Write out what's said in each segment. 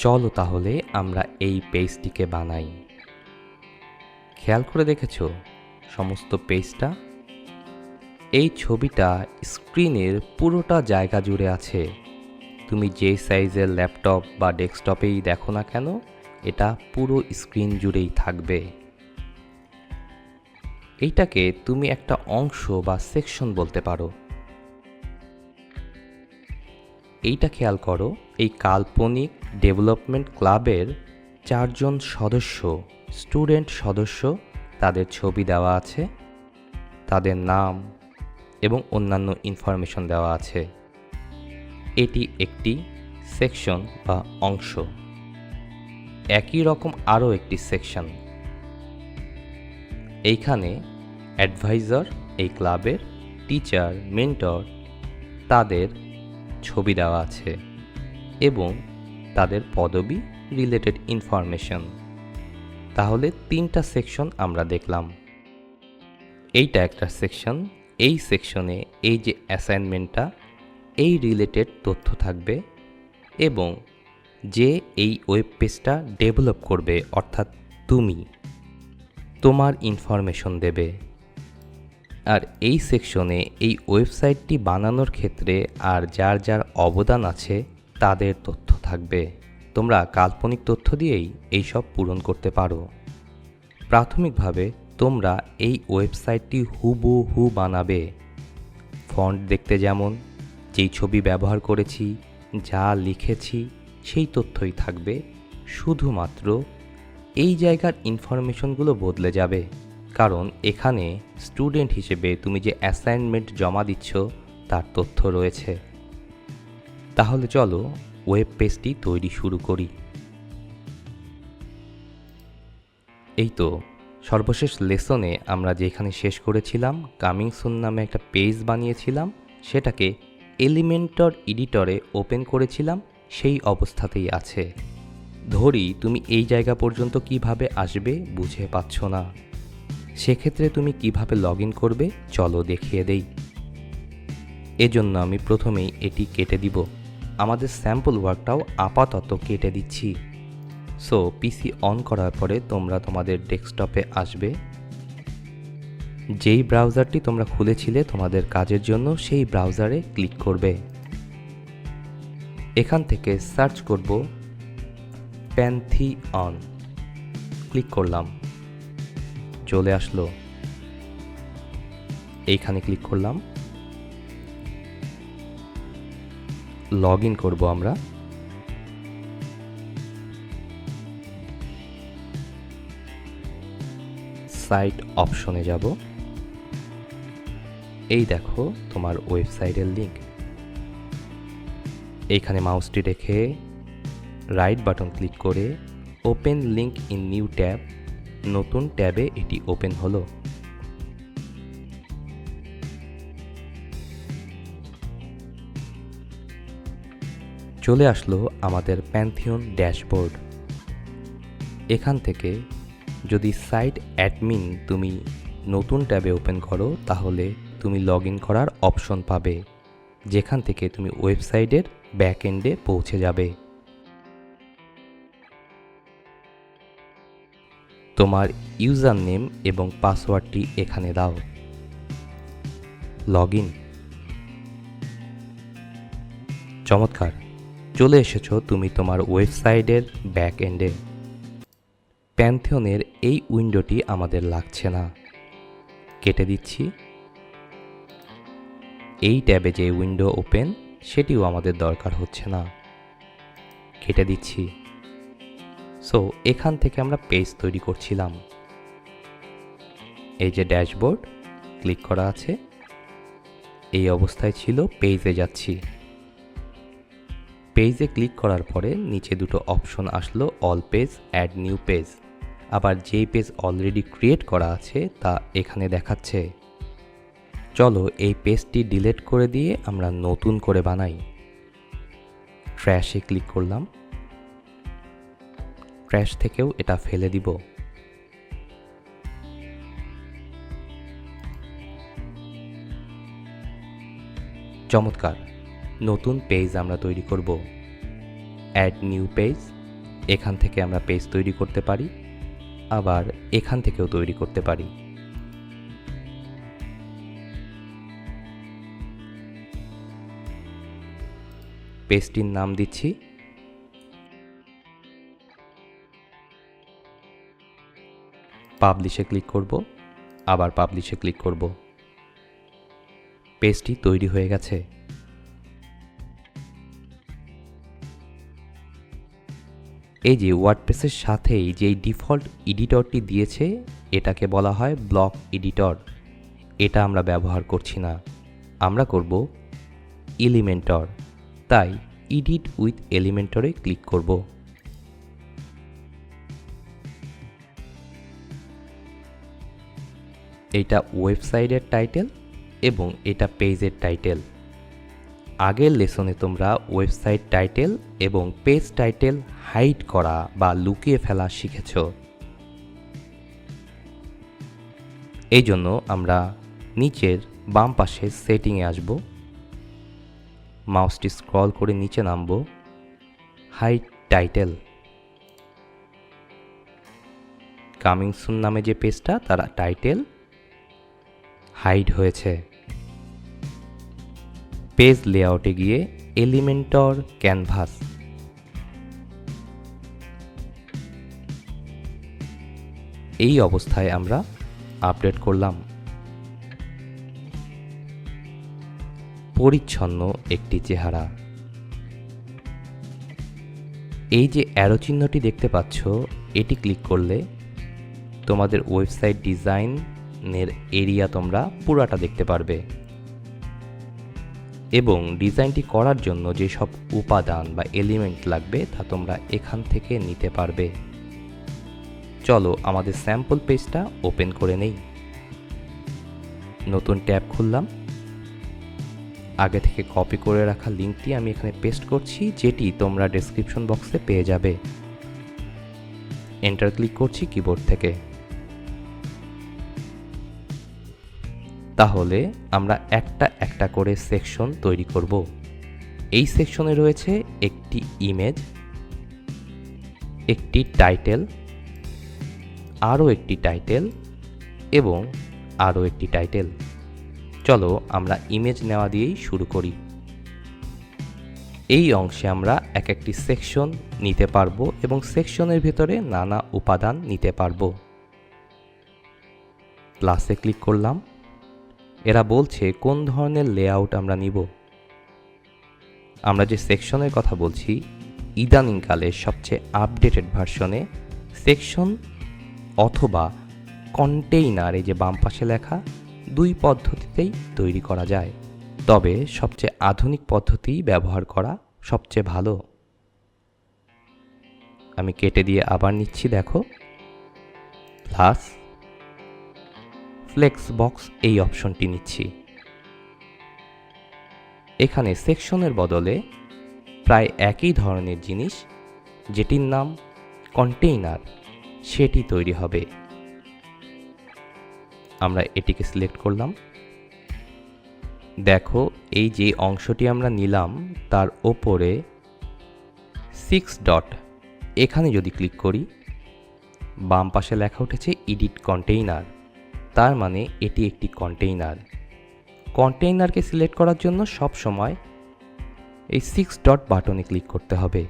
চলো তাহলে আমরা এই পেজটিকে বানাই। খেয়াল করে দেখেছো সমস্ত পেজটা? এই ছবিটা স্ক্রিনের পুরোটা জায়গা জুড়ে আছে। তুমি যে সাইজের ল্যাপটপ বা ডেস্কটপেই দেখো না কেন, এটা পুরো স্ক্রিন জুড়েই থাকবে। এইটাকে তুমি একটা অংশ বা সেকশন বলতে পারো। এইটা খেয়াল করো, এই কাল্পনিক ডেভেলপমেন্ট ক্লাবের 4 জন সদস্য, স্টুডেন্ট সদস্য, তাদের ছবি দেওয়া আছে, তাদের নাম এবং অন্যান্য ইনফরমেশন দেওয়া আছে। এটি একটি সেকশন বা অংশ। একই রকম আরও একটি সেকশন। এইখানে অ্যাডভাইজার, এই ক্লাবের টিচার, মেন্টর, তাদের ছবি দেওয়া আছে এবং তাদের পদবি রিলেটেড ইনফরমেশন। তাহলে 3টা সেকশন আমরা দেখলাম। এইটা একটা সেকশন। এই সেকশনে এই যে অ্যাসাইনমেন্টটা, এই রিলেটেড তথ্য থাকবে এবং যে এই ওয়েব পেজটা ডেভেলপ করবে, অর্থাৎ তুমি, তোমার ইনফরমেশন দেবে। আর এই সেকশনে এই ওয়েবসাইটটি বানানোর ক্ষেত্রে আর যার যার অবদান আছে তাদের তথ্য থাকবে। তোমরা কাল্পনিক তথ্য দিয়েই এইসব পূরণ করতে পারো। প্রাথমিকভাবে তোমরা এই ওয়েবসাইটটি হুবহু বানাবে। ফন্ট দেখতে যেমন, যেই ছবি ব্যবহার করেছি, যা লিখেছি সেই তথ্যই থাকবে। শুধুমাত্র এই জায়গার ইনফরমেশনগুলো বদলে যাবে, কারণ এখানে স্টুডেন্ট হিসেবে তুমি যে অ্যাসাইনমেন্ট জমা দিচ্ছ তার তথ্য রয়েছে। তাহলে চলো ওয়েব পেজটি তৈরি শুরু করি। এই তো সর্বশেষ লেসনে আমরা যেখানে শেষ করেছিলাম, কামিং সুন নামে একটা পেজ বানিয়েছিলাম, সেটাকে এলিমেন্টর এডিটরে ওপেন করেছিলাম, সেই অবস্থাতেই আছে। ধরি তুমি এই জায়গা পর্যন্ত কিভাবে আসবে বুঝে পাচ্ছ না, সেক্ষেত্রে তুমি কিভাবে লগ ইন করবে চলো দেখিয়ে দেই। এজন্য আমি প্রথমেই এটি কেটে দিব। আমাদের স্যাম্পল ওয়ার্কটাও আপাতত কেটে দিচ্ছি। সো পিসি অন করার পরে তোমরা তোমাদের ডেস্কটপে আসবে। যেই ব্রাউজারটি তোমরা খুলেছিলে তোমাদের কাজের জন্য, সেই ব্রাউজারে ক্লিক করবে। এখান থেকে সার্চ করব প্যান্থিয়ন। ক্লিক করলাম, চলে আসলো। এইখানে ক্লিক করলাম, লগ ইন করবো আমরা। সাইট অপশনে যাব। এই দেখো তোমার ওয়েবসাইটের লিঙ্ক। এইখানে মাউসটি রেখে রাইট বাটন ক্লিক করে open link in new tab, নতুন ট্যাবে এটি ওপেন হলো। চলে আসলো আমাদের প্যান্থিয়ন ড্যাশবোর্ড। এখান থেকে যদি সাইট অ্যাডমিন তুমি নতুন ট্যাবে ওপেন করো, তাহলে তুমি লগ ইন করার অপশন পাবে, যেখান থেকে তুমি ওয়েবসাইটের ব্যাক এন্ডে পৌঁছে যাবে। তোমার ইউজার নেম এবং পাসওয়ার্ডটি এখানে দাও। Log in. চমৎকার, চলে এসেছো তুমি তোমার ওয়েবসাইটের ব্যাক এন্ডে। প্যান্থিয়নের এই উইন্ডোটি আমাদের লাগছে না, কেটে দিচ্ছি। এই ট্যাবে যে উইন্ডো ওপেন সেটিও আমাদের দরকার হচ্ছে না, কেটে দিচ্ছি। সো এখান থেকে আমরা পেজ তৈরি করছিলাম। এই যে ড্যাশবোর্ড ক্লিক করা আছে, এই অবস্থায় ছিল, পেজে যাচ্ছি। পেজে ক্লিক করার পরে নিচে দুটো অপশন আসলো, all page, add new page. আবার যেই পেজ অলরেডি ক্রিয়েট করা আছে তা এখানে দেখাচ্ছে। চলো এই পেজটি ডিলিট করে দিয়ে আমরা নতুন করে বানাই। ট্র্যাশে ক্লিক করলাম, ট্র্যাশ থেকেও এটা ফেলে দিব। চমৎকার, নতুন পেজ আমরা তৈরি করব। অ্যাড নিউ পেজ, এখান থেকে আমরা পেজ তৈরি করতে পারি, আবার এখান থেকেও তৈরি করতে পারি। পেজটির নাম দিচ্ছি পাবলিশে ক্লিক করব, আবার পাবলিশে ক্লিক করব। পেজটি তৈরি হয়ে গেছে। এই যে ওয়ার্ডপ্রেসের সাথেই যেই ডিফল্ট এডিটরটি দিয়েছে এটাকে বলা হয় ব্লক এডিটর। এটা আমরা ব্যবহার করছি না, আমরা করব এলিমেন্টর। তাই এডিট উইথ এলিমেন্টরে ক্লিক করব। এটা ওয়েবসাইটের টাইটেল এবং এটা পেজের টাইটেল। আগের লেসনে তোমরা ওয়েবসাইট টাইটেল এবং পেজ টাইটেল হাইড করা বা লুকিয়ে ফেলা শিখেছ। এই জন্য আমরা নিচের বাম পাশে সেটিংয়ে আসব, মাউসটি স্ক্রল করে নিচে নামব, হাইড টাইটেল। কামিং সুন নামে যে পেজটা তার টাইটেল হাইড হয়েছে। পেজ লেআউটে গিয়ে এলিমেন্টর ক্যানভাস, এই অবস্থায় আমরা আপডেট করলাম। পরিচ্ছন্ন একটি চেহারা। এই যে অ্যারো চিহ্নটি দেখতে পাচ্ছ, এটি ক্লিক করলে তোমাদের ওয়েবসাইট ডিজাইনের এরিয়া তোমরা পুরাটা দেখতে পারবে এবং ডিজাইনটি করার জন্য যে সব উপাদান বা এলিমেন্ট লাগবে তা তোমরা এখান থেকে নিতে পারবে। চলো আমাদের স্যাম্পল পেজটা ওপেন করে নেই। নতুন ট্যাব খুললাম। আগে থেকে কপি করে রাখা লিঙ্কটি আমি এখানে পেস্ট করছি, যেটি তোমরা ডেসক্রিপশন বক্সে পেয়ে যাবে। এন্টার ক্লিক করছি কিবোর্ড থেকে। তাহলে আমরা একটা একটা করে সেকশন তৈরি করব। এই সেকশনে রয়েছে একটি ইমেজ, একটি টাইটেল, আরও একটি টাইটেল এবং আরও একটি টাইটেল। চলো আমরা ইমেজ নেওয়া দিয়েই শুরু করি। এই অংশে আমরা এক একটি সেকশন নিতে পারবো এবং সেকশনের ভেতরে নানা উপাদান নিতে পারবো। প্লাসে ক্লিক করলাম। এরা বলছে কোন ধরনের লেআউট আমরা নিব। আমরা যে সেকশনের কথা বলছি, ইদানিংকালে সবচেয়ে আপডেটেড ভার্সনে সেকশন অথবা কন্টেইনার, এই যে বাম পাশে লেখা, দুই পদ্ধতিতেই তৈরি করা যায়। তবে সবচেয়ে আধুনিক পদ্ধতি ব্যবহার করা সবচেয়ে ভালো। আমি কেটে দিয়ে আবার নিচ্ছি, দেখো, প্লাস ফ্লেক্স বক্স এই অপশনটি নিচ্ছি। এখানে সেকশনের বদলে প্রায় একই ধরনের জিনিস, যেটির নাম কন্টেইনার, সেটি তৈরি হবে। আমরা এটিকে সিলেক্ট করলাম। দেখো, এই যে অংশটি আমরা নিলাম তার ওপরে 6 ডট, এখানে যদি ক্লিক করি বাম পাশে লেখা উঠেছে এডিট কন্টেইনার। তার মানে এটি একটি কন্টেইনার। কন্টেইনারকে সিলেক্ট করার জন্য সব সময় এই 6 ডট বাটনে ক্লিক করতে হবে।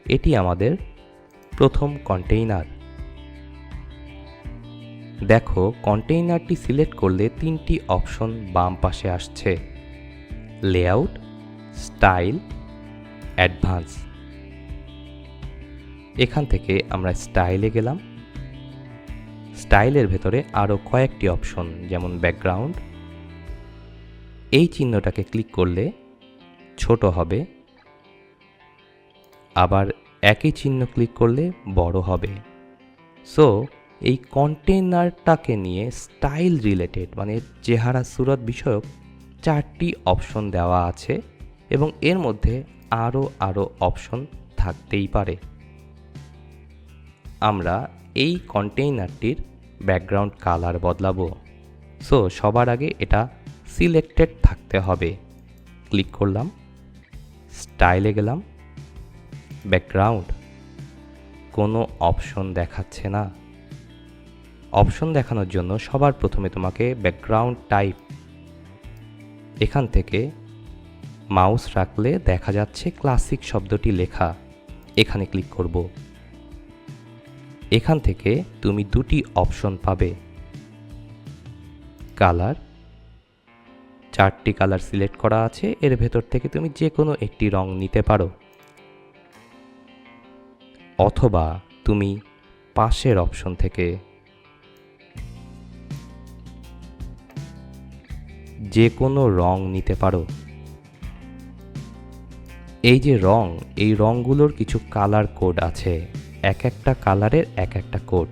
এটি আমাদের প্রথম কন্টেইনার। দেখো, কন্টেইনারটি সিলেক্ট করলে তিনটি অপশন বাম পাশে আসছে, লেআউট, স্টাইল, অ্যাডভান্স। এখান থেকে আমরা স্টাইলে গেলাম। স্টাইলের ভেতরে আরও কয়েকটি অপশন, যেমন ব্যাকগ্রাউন্ড, এই চিহ্নটাকে ক্লিক করলে ছোট হবে, আবার একই চিহ্ন ক্লিক করলে বড় হবে। সো এই কন্টেইনারটাকে নিয়ে স্টাইল রিলেটেড, মানে চেহারা সুরত বিষয়ক 4টি অপশন দেওয়া আছে এবং এর মধ্যে আরও অপশন থাকতেই পারে। আমরা এই কন্টেইনারটির ব্যাকগ্রাউন্ড কালার বদলাবো। সো সবার আগে এটা সিলেক্টেড থাকতে হবে। ক্লিক করলাম, স্টাইলে গেলাম, ব্যাকগ্রাউন্ড, কোনো অপশন দেখাচ্ছে না। অপশন দেখানোর জন্য সবার প্রথমে তোমাকে ব্যাকগ্রাউন্ড টাইপ, এখান থেকে মাউস রাখলে দেখা যাচ্ছে ক্লাসিক শব্দটি লেখা, এখানে ক্লিক করব। এখান থেকে তুমি দুটি অপশন পাবে, কালার, 4টি কালার সিলেক্ট করা আছে, এর ভেতর থেকে তুমি যে কোনো একটি রং নিতে পারো, অথবা তুমি পাশের অপশন থেকে যে কোনো রং নিতে পারো। এই যে রং, এই রংগুলোর কিছু কালার কোড আছে, এক একটা কালারের এক একটা কোড।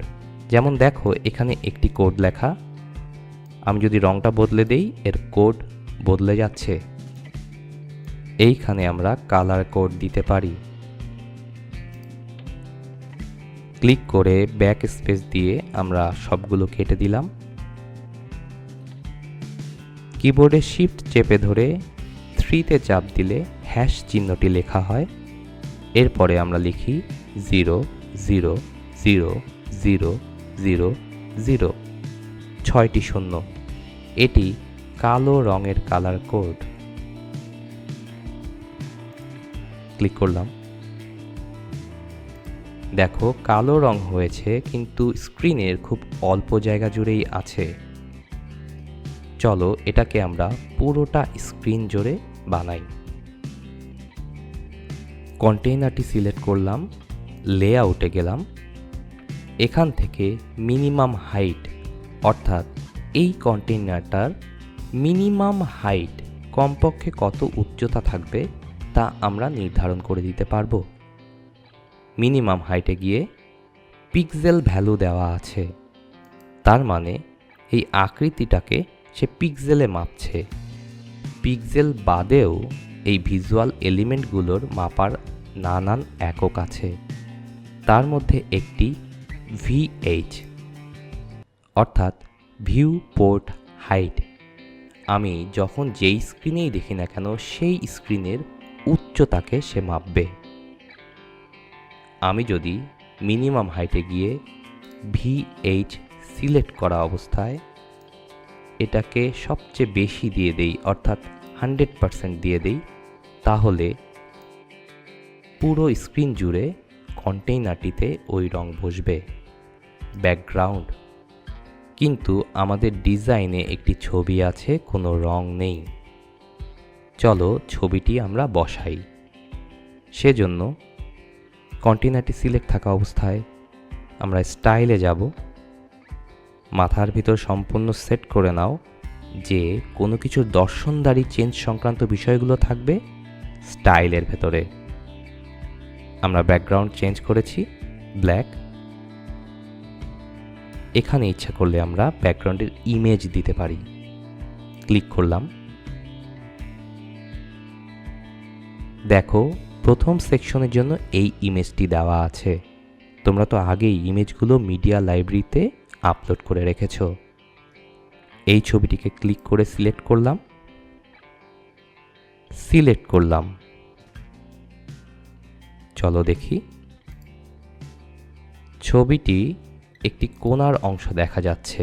যেমন দেখো এখানে একটি কোড লেখা, আমি যদি রংটা বদলে দেই এর কোড বদলে যাচ্ছে। এইখানে আমরা কালার কোড দিতে পারি। ক্লিক করে ব্যাক স্পেস দিয়ে আমরা সবগুলো কেটে দিলাম। কিবোর্ডে শিফট চেপে ধরে 3তে চাপ দিলে হ্যাশ চিহ্নটি লেখা হয়। এরপরে আমরা লিখি 0 0 0 0 0 0, 6টি শূন্য। এটি কালো রঙের কালার কোড। ক্লিক করলাম, দেখো কালো রং হয়েছে, কিন্তু স্ক্রিনের খুব অল্প জায়গা জুড়েই আছে। চলো এটাকে আমরা পুরোটা স্ক্রিন জুড়ে বানাই। কন্টেইনারটি সিলেক্ট করলাম, লেআউটে গেলাম, এখান থেকে মিনিমাম হাইট, অর্থাৎ এই কন্টেইনারটার মিনিমাম হাইট কমপক্ষে কত উচ্চতা থাকবে তা আমরা নির্ধারণ করে দিতে পারবো। মিনিমাম হাইটে গিয়ে পিক্সেল ভ্যালু দেওয়া আছে, তার মানে এই আকৃতিটাকে সে পিক্সেলে মাপছে। পিক্সেল বাদেও এই ভিজুয়াল এলিমেন্টগুলোর মাপার নানান একক আছে, তার মধ্যে একটি VH, অর্থাৎ ভিউ পোর্ট হাইট। আমি যখন যেই স্ক্রিনেই দেখি না কেন সেই স্ক্রিনের উচ্চতাকে সে মাপবে। আমি যদি মিনিমাম হাইটে গিয়ে VH সিলেক্ট করা অবস্থায় এটাকে সবচেয়ে বেশি দিয়ে দেই, অর্থাৎ 100% দিয়ে দেই, তাহলে পুরো স্ক্রিন জুড়ে কন্টেইনারটিতে ওই রং বসবে, ব্যাকগ্রাউন্ড। কিন্তু আমাদের ডিজাইনে একটি ছবি আছে, কোনো রং নেই। চলো ছবিটি আমরা বসাই। সেজন্য কন্টেইনারটি সিলেক্ট থাকা অবস্থায় আমরা স্টাইলে যাব। মাথার ভিতর সম্পূর্ণ সেট করে নাও যে কোনো কিছুর দর্শনদারি চেঞ্জ সংক্রান্ত বিষয়গুলো থাকবে স্টাইলের ভেতরে। আমরা ব্যাকগ্রাউন্ড চেঞ্জ করেছি ব্ল্যাক। এখানে ইচ্ছা করলে আমরা ব্যাকগ্রাউন্ডের ইমেজ দিতে পারি। ক্লিক করলাম, দেখো প্রথম সেকশনের জন্য এই ইমেজটি দেওয়া আছে। তোমরা তো আগেই ইমেজগুলো মিডিয়া লাইব্রেরিতে আপলোড করে রেখেছো। এই ছবিটিকে ক্লিক করে সিলেক্ট করলাম। চলো দেখি, ছবিটি একটি কোণার অংশ দেখা যাচ্ছে,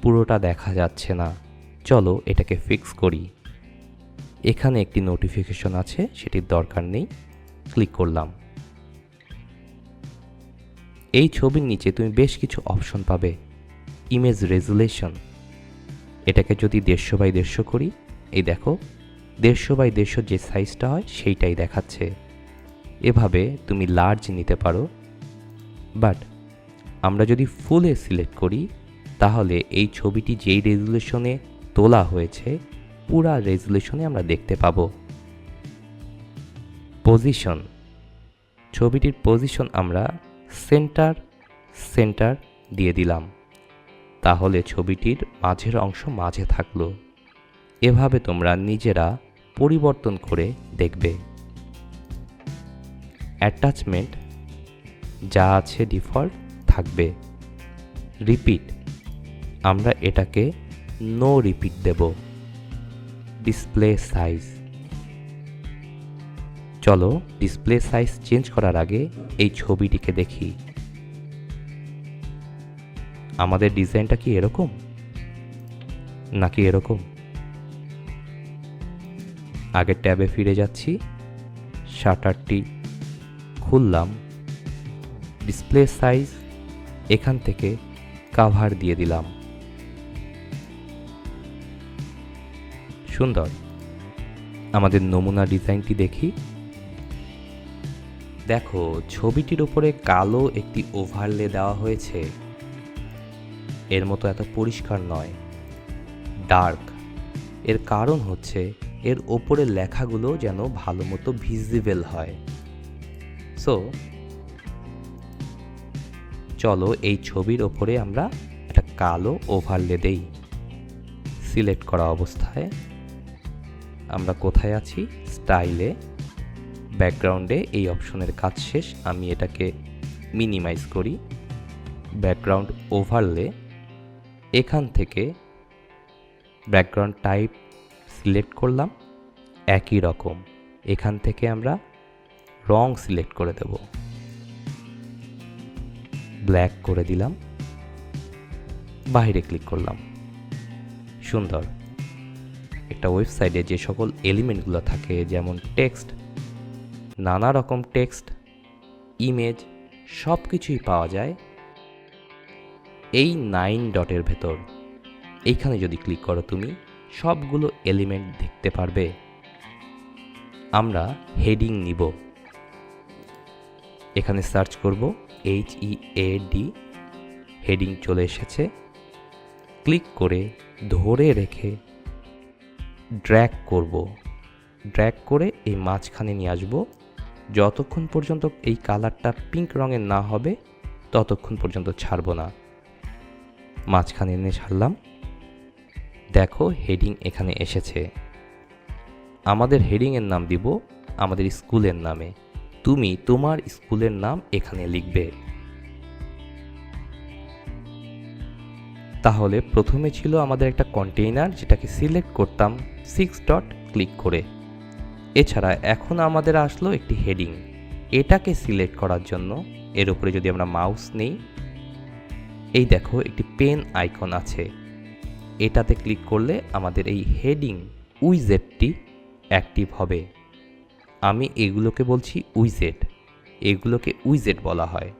পুরোটা দেখা যাচ্ছে না। চলো এটাকে ফিক্স করি। এখানে একটি নোটিফিকেশন আছে, সেটির দরকার নেই। ক্লিক করলাম। এই ছবির নিচে তুমি বেশ কিছু অপশন পাবে। ইমেজ রেজুলেশন, এটাকে যদি 150 বাই 150 করি, এই দেখো 150 বাই 150 যে সাইজটা হয় সেইটাই দেখাচ্ছে। এভাবে তুমি লার্জ নিতে পারো, বাট আমরা যদি ফুলে সিলেক্ট করি তাহলে এই ছবিটি যেই রেজুলেশনে তোলা হয়েছে পুরা রেজুলেশনে আমরা দেখতে পাবো। পজিশন, ছবিটির পজিশন আমরা সেন্টার দিয়ে দিলাম, তাহলে ছবিটির মাঝের অংশ মাঝে থাকলো। এভাবে তোমরা নিজেরা পরিবর্তন করে দেখবে। অ্যাটাচমেন্ট যা আছে ডিফল্ট থাকবে। রিপিট, আমরা এটাকে নো রিপিট দেব। ডিসপ্লে সাইজ, চলো ডিসপ্লে সাইজ চেঞ্জ করার আগে এই ছবিটিকে দেখি। আমাদের ডিজাইনটা কি এরকম নাকি এরকম? আগের ট্যাবে ফিরে যাচ্ছি, শাটারটি খুললাম, ডিসপ্লে সাইজ এখান থেকে কাভার দিয়ে দিলাম। সুন্দর। আমাদের নমুনা ডিজাইনটি দেখি। দেখো, ছবিটির উপরে কালো একটি ওভারলে দেওয়া হয়েছে। এর মতো এত পরিষ্কার নয়, ডার্ক। এর কারণ হচ্ছে এর ওপরের লেখাগুলো যেন ভালো মতো ভিজিবল হয়। সো চলো এই ছবির ওপরে আমরা একটা কালো ওভারলে দেই। সিলেক্ট করা অবস্থায় আমরা কোথায় আছি? স্টাইলে, ব্যাকগ্রাউন্ডে। এই অপশনের কাজ শেষ। আমি এটাকে মিনিমাইজ করি। ব্যাকগ্রাউন্ড ওভারলে, এখান থেকে ব্যাকগ্রাউন্ড টাইপ সিলেক্ট করলাম একই রকম। এখান থেকে আমরা রং সিলেক্ট করে দেব, ব্ল্যাক করে দিলাম, বাইরে ক্লিক করলাম। সুন্দর। একটা ওয়েবসাইটে যে সকল এলিমেন্টগুলো থাকে, যেমন টেক্সট, নানা রকম টেক্সট, ইমেজ, সব কিছুই পাওয়া যায় এই 9 ডটের ভেতর। এইখানে যদি ক্লিক করো তুমি সবগুলো এলিমেন্ট দেখতে পারবে। আমরা হেডিং নিব, এখানে সার্চ করব HEAD, হেডিং চলে এসেছে। ক্লিক করে ধরে রেখে ড্র্যাগ করব, ড্র্যাগ করে এই মাঝখানে নিয়ে আসব। যতক্ষণ পর্যন্ত এই কালারটা পিঙ্ক রঙের না হবে ততক্ষণ পর্যন্ত ছাড়ব না। মাঝখানে এনে ছাড়লাম। দেখো, হেডিং এখানে এসেছে। আমাদের হেডিংয়ের নাম দিব আমাদের স্কুলের নামে। তুমি তোমার স্কুলের নাম এখানে লিখবে। তাহলে প্রথমে ছিল আমাদের একটা কন্টেইনার, যেটাকে সিলেক্ট করতাম 6 ডট ক্লিক করে। এছাড়া এখন আমাদের আসলো একটি হেডিং। এটাকে সিলেক্ট করার জন্য এর উপরে যদি আমরা মাউস নেই, এই দেখো একটি পেন আইকন আছে। এটাতে ক্লিক করলে আমাদের এই হেডিং উইজেটটি অ্যাক্টিভ হবে। আমি এগুলোকে বলছি উইজেট, এগুলোকে উইজেট বলা হয়।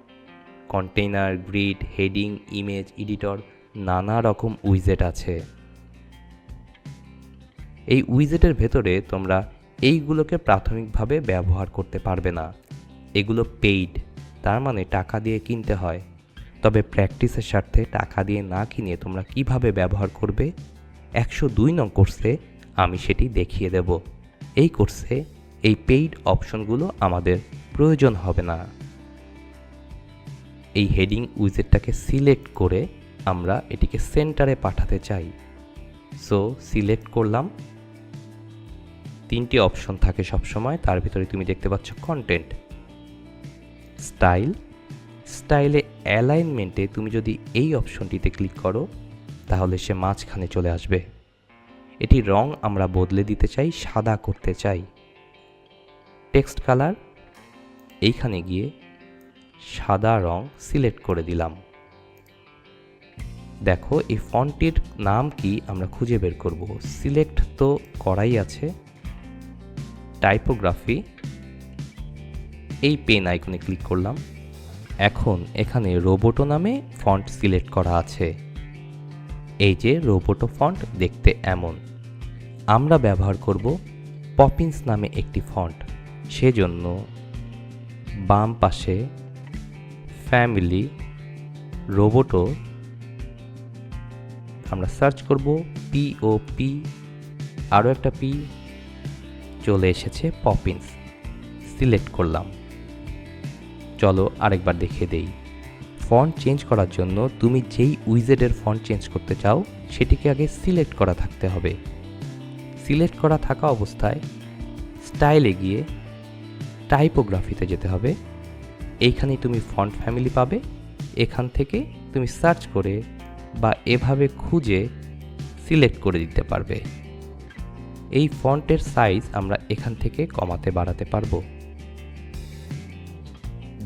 Container, grid, heading, image editor, নানা রকম উইজেট আছে। এই উইজেটের ভেতরে তোমরা এইগুলোকে প্রাথমিকভাবে ব্যবহার করতে পারবে না। এগুলো পেইড, তার মানে টাকা দিয়ে কিনতে হয়। তবে প্র্যাকটিসের স্বার্থে টাকা দিয়ে না কিনে তোমরা কিভাবে ব্যবহার করবে 102 নং কোর্সে আমি সেটি দেখিয়ে দেব। এই কোর্সে এই পেইড অপশনগুলো আমাদের প্রয়োজন হবে না। এই হেডিং উইজেটটাকে সিলেক্ট করে আমরা এটিকে সেন্টারে পাঠাতে চাই। সো সিলেক্ট করলাম। 3টি অপশন থাকে সবসময়, তার ভিতরে তুমি দেখতে পাচ্ছ কন্টেন্ট, স্টাইল। স্টাইলে অ্যালাইনমেন্টে তুমি যদি এই অপশনটিতে ক্লিক করো তাহলে সে মাঝখানে চলে আসবে। এটি রং আমরা বদলে দিতে চাই, সাদা করতে চাই। টেক্সট কালার, এইখানে গিয়ে সাদা রং সিলেক্ট করে দিলাম। দেখো, এই ফন্টটির নাম কি আমরা খুঁজে বের করব। সিলেক্ট তো করাই আছে। টাইপোগ্রাফি, এই পেন আইকনে ক্লিক করলাম। এখন এখানে রোবোটো নামে ফন্ট সিলেক্ট করা আছে। এই যে রোবোটো ফন্ট দেখতে এমন। আমরা ব্যবহার করব পপিন্স নামে একটি ফন্ট। সেজন্য বাম পাশে ফ্যামিলি রোবোটো আমরা সার্চ করব POP, আরও একটা P, চলে এসেছে পপিন্স। সিলেক্ট করলাম। চলো আরেকবার দেখিয়ে দেই। ফন্ট চেঞ্জ করার জন্য তুমি যেই উইজেটের ফন্ট চেঞ্জ করতে চাও সেটিকে আগে সিলেক্ট করা থাকতে হবে। সিলেক্ট করা থাকা অবস্থায় স্টাইলে গিয়ে টাইপোগ্রাফিতে যেতে হবে। এইখানেই তুমি ফন্ট ফ্যামিলি পাবে। এখান থেকে তুমি সার্চ করে বা এভাবে খুঁজে সিলেক্ট করে দিতে পারবে। এই ফন্টের সাইজ আমরা এখান থেকে কমাতে বাড়াতে পারবো।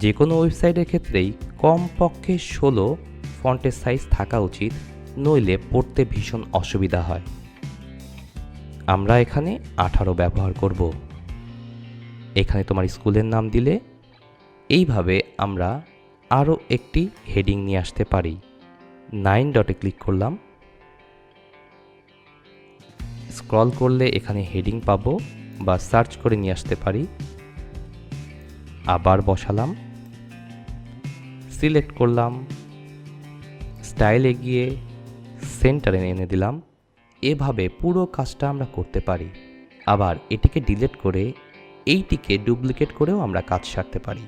যে কোনো ওয়েবসাইটের ক্ষেত্রেই কমপক্ষে 16 ফন্টের সাইজ থাকা উচিত, নইলে পড়তে ভীষণ অসুবিধা হয়। আমরা এখানে 18 ব্যবহার করব। এখানে তোমার স্কুলের নাম দিলে এইভাবে আমরা আরও একটি হেডিং নিয়ে আসতে পারি। 9 ডটে ক্লিক করলাম, স্ক্রল করলে এখানে হেডিং পাবো বা সার্চ করে নিয়ে আসতে পারি। আবার বসালাম, সিলেক্ট করলাম, স্টাইলে গিয়ে সেন্টারে এনে দিলাম। এভাবে পুরো কাজটা আমরা করতে পারি। আবার এটিকে ডিলিট করে এইটিকে ডুপ্লিকেট করেও আমরা কাজ সারতে পারি।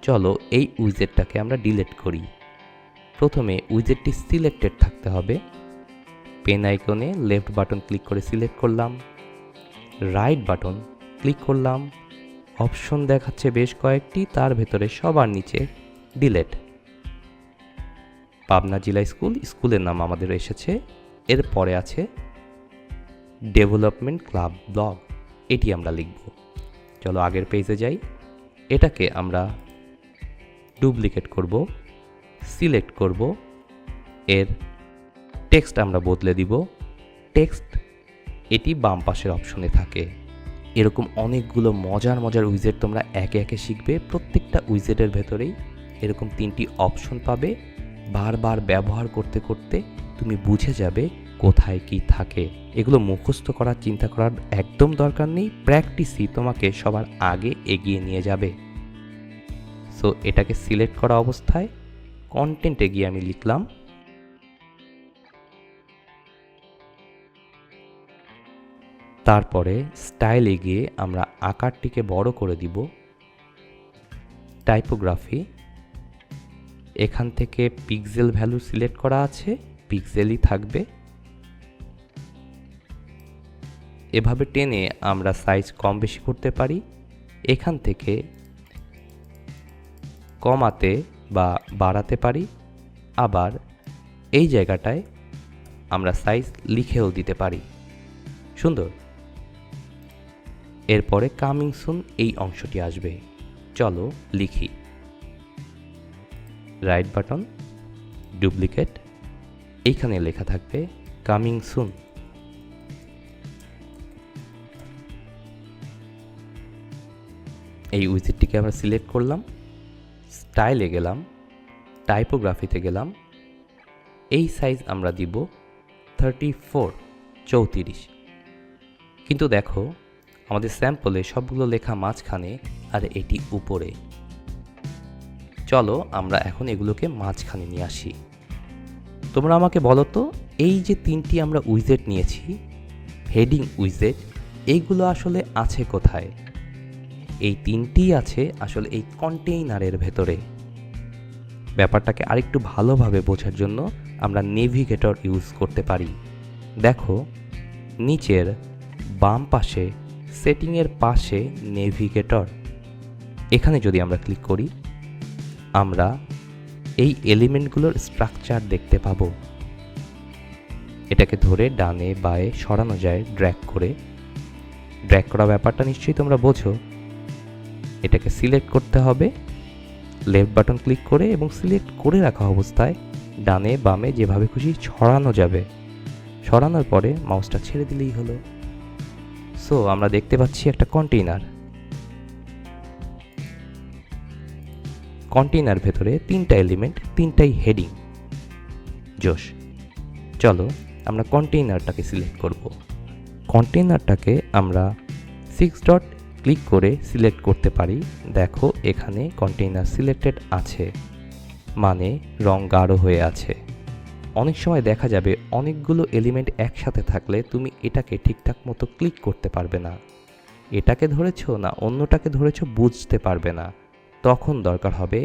চলো এই উইজেটটাকে আমরা ডিলিট করি। প্রথমে উইজেটটি সিলেক্টেড থাকতে হবে। পেন আইকনে লেফট বাটন ক্লিক করে সিলেক্ট করলাম, রাইট বাটন ক্লিক করলাম, অপশন দেখাচ্ছে বেশ কয়েকটি, তার ভেতরে সবার নিচে ডিলিট। পাবনা জেলা স্কুলের নাম আমাদের এসেছে। এরপরে আছে ডেভেলপমেন্ট ক্লাব ব্লগ, এটি আমরা লিখব। চলো আগের পেজে যাই। এটাকে আমরা ডুপ্লিকেট করব, সিলেক্ট করব, এর টেক্সট আমরা বদলে দিব। টেক্সট এটি বাম পাশের অপশনে থাকে। এরকম অনেকগুলো মজার উইজেট তোমরা একে একে শিখবে। প্রত্যেকটা উইজেটের ভেতরেই এরকম 3টি অপশন পাবে। বারবার ব্যবহার করতে করতে তুমি বুঝে যাবে কোথায় কি থাকে। এগুলো মুখস্থ করার চিন্তা করার একদম দরকার নেই। প্র্যাকটিসই তোমাকে সবার আগে এগিয়ে নিয়ে যাবে। সো এটাকে সিলেক্ট করা অবস্থায় কন্টেন্টে গিয়ে আমি লিখলাম তারপরে স্টাইলে গিয়ে আমরা আকারটিকে বড় করে দিব। টাইপোগ্রাফি, এখান থেকে পিক্সেল ভ্যালু সিলেক্ট করা আছে, পিক্সেলই থাকবে। এভাবে টেনে আমরা সাইজ কম বেশি করতে পারি। এখান থেকে কমাতে বা বাড়াতে পারি। আবার এই জায়গাটায় আমরা সাইজ লিখেও দিতে পারি। সুন্দর। এরপরে কামিং সুন এই অংশটি আসবে। চলো লিখি। রাইট বাটন, ডুপ্লিকেট, এইখানে লেখা থাকবে কামিং সুন। এই উইজেটটিকে আমরা সিলেক্ট করলাম, স্টাইলে গেলাম, টাইপোগ্রাফিতে গেলাম। এই সাইজ আমরা দিব 34। কিন্তু দেখো আমাদের স্যাম্পলে সবগুলো লেখা মাঝখানে আর এটি উপরে। চলো আমরা এখন এগুলোকে মাঝখানে নিয়ে আসি। তোমরা আমাকে বলো তো, এই যে 3টি আমরা উইজেট নিয়েছি, হেডিং উইজেট, এইগুলো আসলে আছে কোথায়? এই 3টি আছে আসলে এই কন্টেইনারের ভেতরে। ব্যাপারটাকে আরেকটু ভালোভাবে বোঝার জন্য আমরা নেভিগেটর ইউজ করতে পারি। দেখো নিচের বাম পাশে সেটিংয়ের পাশে নেভিগেটর, এখানে যদি আমরা ক্লিক করি আমরা এই এলিমেন্টগুলোর স্ট্রাকচার দেখতে পাবো। এটাকে ধরে ডানে বায়ে সরানো যায় ড্র্যাগ করে। ড্র্যাগ করা ব্যাপারটা নিশ্চয়ই তোমরা বোঝো। এটাকে সিলেক্ট করতে হবে লেফট বাটন ক্লিক করে, এবং সিলেক্ট করে রাখা অবস্থায় ডানে বামে যেভাবে খুশি ছড়ানো যাবে। সরানোর পরে মাউসটা ছেড়ে দিলেই হলো। সো আমরা দেখতে পাচ্ছি একটা কন্টেইনার ভেতরে 3টা এলিমেন্ট, 3টাই হেডিং। জোশ। চলো আমরা কন্টেইনারটাকে সিলেক্ট করব। কন্টেইনারটাকে আমরা 6 ডট ক্লিক করে সিলেক্ট করতে পারি। দেখো এখানে কন্টেইনার সিলেক্টেড আছে, মানে রং গাঢ় হয়ে আছে। অনেক সময় দেখা যাবে অনেকগুলো এলিমেন্ট একসাথে থাকলে তুমি এটাকে ঠিকঠাক মতো ক্লিক করতে পারবে না। এটাকে ধরেছো না অন্যটাকে ধরেছো বুঝতে পারবে না। তখন দরকার হবে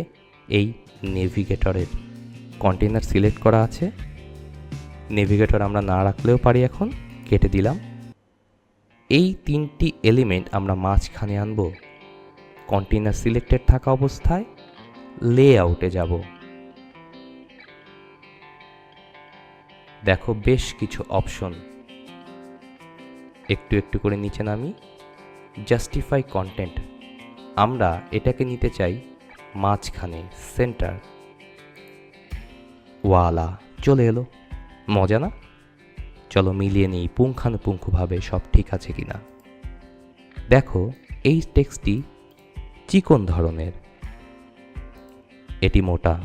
এই নেভিগেটরের। কন্টেইনার সিলেক্ট করা আছে, নেভিগেটর আমরা না রাখলেও পারি, এখন কেটে দিলাম। এই 3টি এলিমেন্ট আমরা মাঝখানে আনবো। কন্টেইনার সিলেক্টেড থাকা অবস্থায় লেআউটে যাব। দেখো বেশ কিছু অপশন। একটু একটু করে নিচে নামি। জাস্টিফাই কন্টেন্ট, আমরা এটাকে নিতে চাই মাঝখানে, সেন্টার। ওয়ালা, চলে এলো। মজা না? চলো মিলিয়ে নিই পুঙ্খানুপুঙ্খভাবে সব ঠিক আছে কিনা। দেখো, এই টেক্সটটি চিকন ধরনের, এটি মোটা,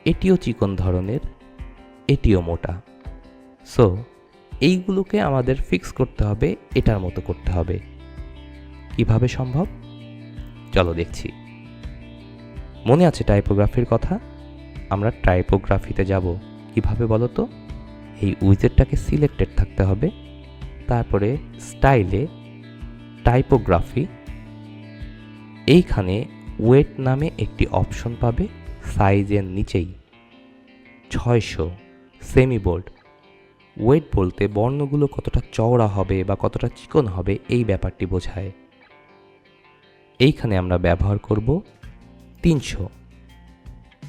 এটিও চিকন ধরনের, এটিও মোটা। সো এইগুলোকে আমাদের ফিক্স করতে হবে, এটার মতো করতে হবে। কিভাবে সম্ভব? চলো দেখছি। মনে আছে টাইপোগ্রাফির কথা? আমরা টাইপোগ্রাফিতে যাব কিভাবে বলো তো? এই উইজেটটাকে সিলেক্টেড থাকতে হবে, তারপরে স্টাইলে টাইপোগ্রাফি, এইখানে ওয়েট নামে একটি অপশন পাবে সাইজের নিচেই 600 সেমি বোল্ড। ওয়েট বলতে বর্ণগুলো কতটা চওড়া হবে বা কতটা চিকন হবে এই ব্যাপারটি বোঝায়। এইখানে আমরা ব্যবহার করব 300।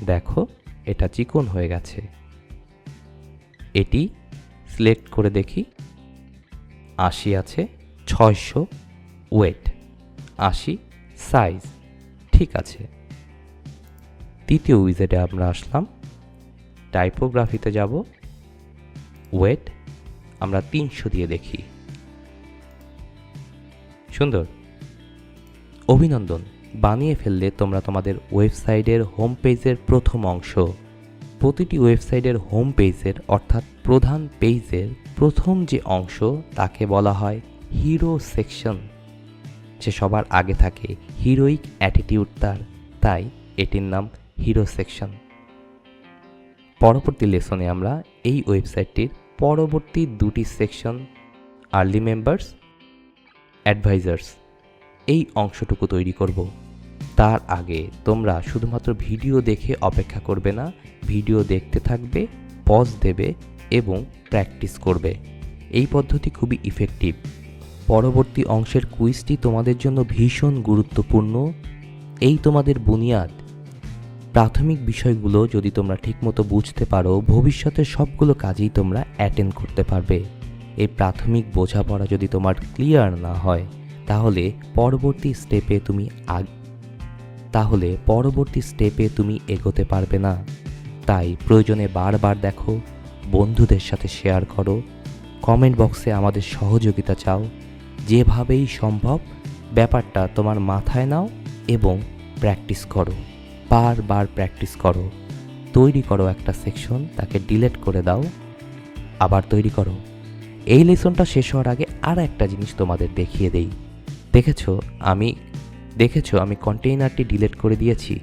দেখো, এটা চিকন হয়ে গেছে। এটি সিলেক্ট করে দেখি, 80 আছে, 600 ওয়েট, 80 সাইজ, ঠিক আছে। তৃতীয় উইজেটে আমরা আসলাম, টাইপোগ্রাফিতে যাব, ওয়েট আমরা 300 দিয়ে দেখি। সুন্দর, অভিনন্দন, বানিয়ে ফেললে তোমরা তোমাদের ওয়েবসাইটের হোম পেজের প্রথম অংশ। প্রতিটি ওয়েবসাইটের হোম পেজের অর্থাৎ প্রধান পেজের প্রথম যে অংশ তাকে বলা হয় হিরো সেকশন। সে সবার আগে থাকে, হিরোইক অ্যাটিটিউড তার, তাই এটির নাম হিরো সেকশন। পরবর্তী লেসনে আমরা এই ওয়েবসাইটটির পরবর্তী দুটি সেকশন, আর্লি মেম্বার্স, অ্যাডভাইজার্স, এই অংশটুকু তৈরি করব। তার আগে তোমরা শুধুমাত্র ভিডিও দেখে অপেক্ষা করবে না, ভিডিও দেখতে থাকবে, পজ দেবে এবং প্র্যাকটিস করবে। এই পদ্ধতি খুবই ইফেক্টিভ। পরবর্তী অংশের কুইজটি তোমাদের জন্য ভীষণ গুরুত্বপূর্ণ। এই তোমাদের বুনিয়াদ। প্রাথমিক বিষয়গুলো যদি তোমরা ঠিকমতো বুঝতে পারো, ভবিষ্যতের সবগুলো কাজেই তোমরা অ্যাটেন্ড করতে পারবে। এই প্রাথমিক বোঝাপড়া যদি তোমার ক্লিয়ার না হয়, তাহলে পরবর্তী স্টেপে তুমি এগোতে পারবে না। তাই প্রয়োজনে বারবার দেখো, বন্ধুদের সাথে শেয়ার করো, কমেন্ট বক্সে আমাদের সহযোগিতা চাও। যেভাবেই সম্ভব ব্যাপারটা তোমার মাথায় নাও এবং প্র্যাকটিস করো, বারবার প্র্যাকটিস করো। তৈরি করো একটা সেকশন, তাকে ডিলিট করে দাও, আবার তৈরি করো। এই লেসনটা শেষ হওয়ার আগে আর একটা জিনিস তোমাদের দেখিয়ে দেই। দেখেছো আমি কন্টেইনারটি ডিলিট করে দিয়েছি।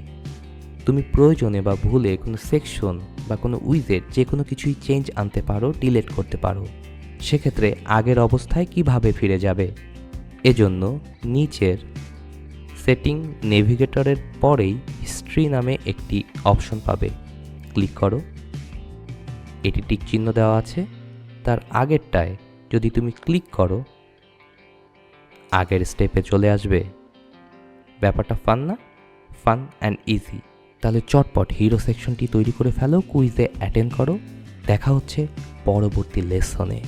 তুমি প্রয়োজনে বা ভুলে কোনো সেকশন বা কোনো উইজেট যে কোনো কিছুই চেঞ্জ আনতে পারো, ডিলিট করতে পারো। সেক্ষেত্রে আগের অবস্থায় কিভাবে ফিরে যাবে? এজন্য নিচের সেটিং নেভিগেটরের পরেই হিস্ট্রি নামে একটি অপশন পাবে, ক্লিক করো। এটি টিক চিহ্ন দেওয়া আছে, তার আগেরটায় যদি তুমি ক্লিক করো আগের স্টেপে চলে আসবে। ব্যাপারটা ফান না? Fun and easy. তাহলে চটপট হিরো সেকশনটি তৈরি করে ফেলো, কুইজে অ্যাটেন্ড করো। দেখা হচ্ছে পরবর্তী লেসনে।